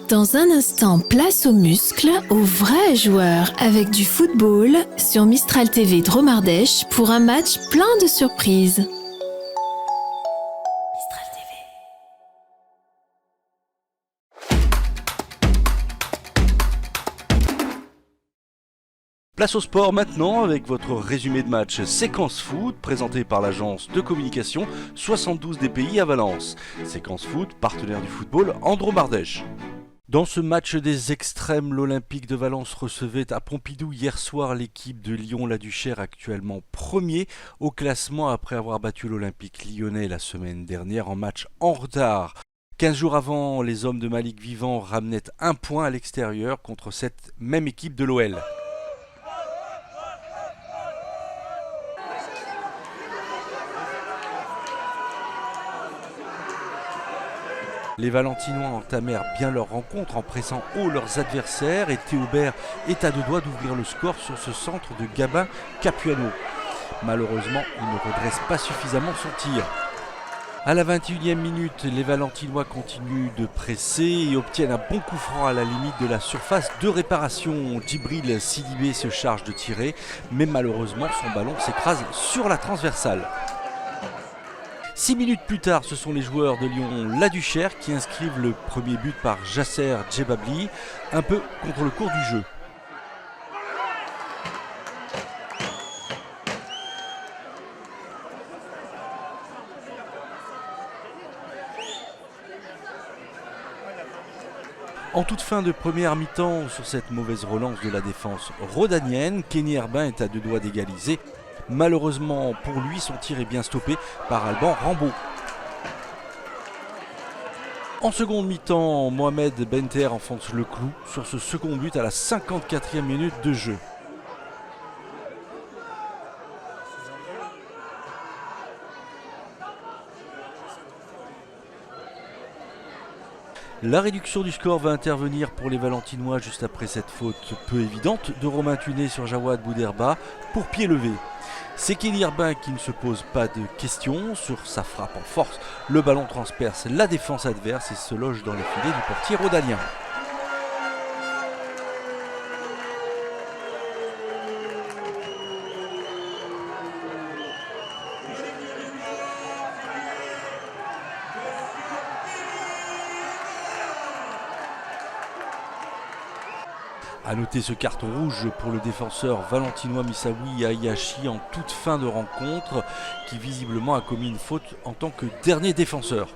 Dans un instant, place aux muscles, aux vrais joueurs avec du football sur Mistral TV Dromardèche pour un match plein de surprises. Mistral TV. Place au sport maintenant avec votre résumé de match Séquence Foot présenté par l'agence de communication 72 DPI à Valence. Séquence Foot, partenaire du football en Dromardèche. Dans ce match des extrêmes, l'Olympique de Valence recevait à Pompidou hier soir l'équipe de Lyon-la-Duchère, actuellement premier au classement après avoir battu l'Olympique lyonnais la semaine dernière en match en retard. 15 jours avant, les hommes de Malik Vivant ramenaient un point à l'extérieur contre cette même équipe de l'OL. Les Valentinois entamèrent bien leur rencontre en pressant haut leurs adversaires et Théobert est à deux doigts d'ouvrir le score sur ce centre de Gabin Capuano. Malheureusement, il ne redresse pas suffisamment son tir. À la 21e minute, les Valentinois continuent de presser et obtiennent un bon coup franc à la limite de la surface de réparation. Djibril Sidibé se charge de tirer, mais malheureusement son ballon s'écrase sur la transversale. 6 minutes plus tard, ce sont les joueurs de Lyon-la-Duchère qui inscrivent le premier but par Jasser Djebabli, un peu contre le cours du jeu. En toute fin de première mi-temps, sur cette mauvaise relance de la défense rhodanienne, Kenny Herbin est à deux doigts d'égaliser. Malheureusement pour lui, son tir est bien stoppé par Alban Rambaud. En seconde mi-temps, Mohamed Benter enfonce le clou sur ce second but à la 54e minute de jeu. La réduction du score va intervenir pour les Valentinois juste après cette faute peu évidente de Romain Thunet sur Jawad Bouderba pour pied levé. C'est Kenny Herbin qui ne se pose pas de questions sur sa frappe en force. Le ballon transperce la défense adverse et se loge dans les filets du portier rhodanien. A noter ce carton rouge pour le défenseur valentinois Missaoui Ayashi en toute fin de rencontre qui visiblement a commis une faute en tant que dernier défenseur.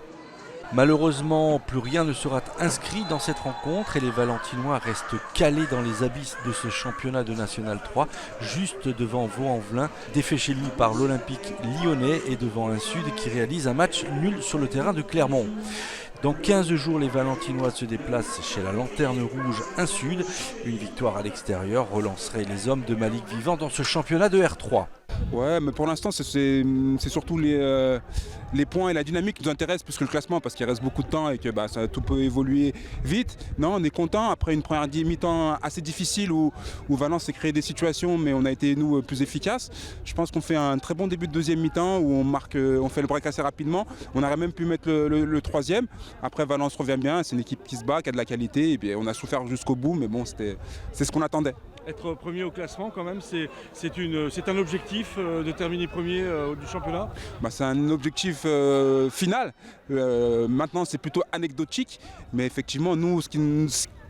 Malheureusement, plus rien ne sera inscrit dans cette rencontre et les Valentinois restent calés dans les abysses de ce championnat de National 3, juste devant Vaux-en-Velin, défait chez lui par l'Olympique lyonnais et devant un Sud qui réalise un match nul sur le terrain de Clermont. Dans 15 jours, les Valentinois se déplacent chez la Lanterne Rouge 1 Sud. Une victoire à l'extérieur relancerait les hommes de Malik Vivant dans ce championnat de R3. Ouais, mais pour l'instant, c'est surtout les points et la dynamique qui nous intéressent plus que le classement parce qu'il reste beaucoup de temps et que tout peut évoluer vite. Non, on est content après une première mi-temps assez difficile où Valence s'est créé des situations, mais on a été, nous, plus efficaces. Je pense qu'on fait un très bon début de deuxième mi-temps où on fait le break assez rapidement. On aurait même pu mettre le troisième. Après, Valence revient bien, c'est une équipe qui se bat, qui a de la qualité. Et puis, on a souffert jusqu'au bout, mais bon, c'est ce qu'on attendait. Être premier au classement, quand même, c'est un objectif de terminer premier du championnat. C'est un objectif final. Maintenant, c'est plutôt anecdotique. Mais effectivement, nous,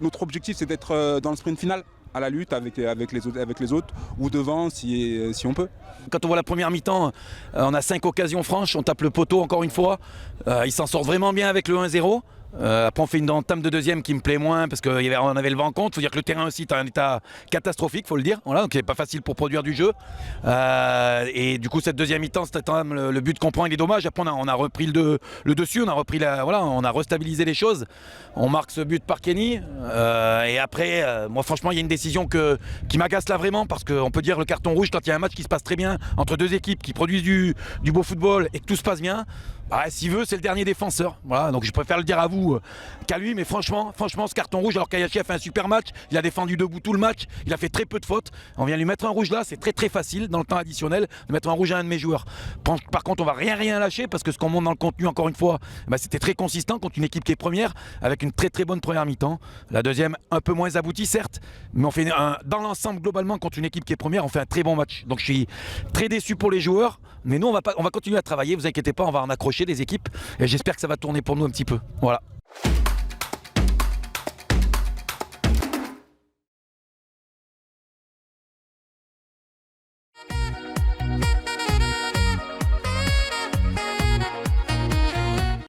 notre objectif, c'est d'être dans le sprint final, à la lutte avec les autres ou devant si on peut. Quand on voit la première mi-temps, on a 5 occasions franches, on tape le poteau encore une fois. Ils s'en sortent vraiment bien avec le 1-0. Après on fait une entame de deuxième qui me plaît moins parce qu'on avait le vent en contre. Il faut dire que le terrain aussi est en état catastrophique, faut le dire. Voilà, donc c'est pas facile pour produire du jeu. Et du coup cette deuxième mi-temps, cette entame, le but qu'on prend il est dommage. Après on a repris le dessus, on a restabilisé les choses. On marque ce but par Kenny. Et après, moi franchement il y a une décision qui m'agace là vraiment parce qu'on peut dire le carton rouge quand il y a un match qui se passe très bien entre deux équipes qui produisent du beau football et que tout se passe bien. Ah, s'il veut, c'est le dernier défenseur. Voilà, donc je préfère le dire à vous qu'à lui, mais franchement, ce carton rouge, alors qu'Hayashi a fait un super match, il a défendu debout tout le match, il a fait très peu de fautes. On vient lui mettre un rouge là, c'est très facile dans le temps additionnel de mettre un rouge à un de mes joueurs. Par contre, on va rien lâcher parce que ce qu'on montre dans le contenu, encore une fois, c'était très consistant contre une équipe qui est première, avec une très bonne première mi-temps. La deuxième, un peu moins aboutie, certes, mais on fait dans l'ensemble, globalement, contre une équipe qui est première, on fait un très bon match. Donc je suis très déçu pour les joueurs, mais nous, on va continuer à travailler, vous inquiétez pas, on va en accrocher des équipes et j'espère que ça va tourner pour nous un petit peu. Voilà.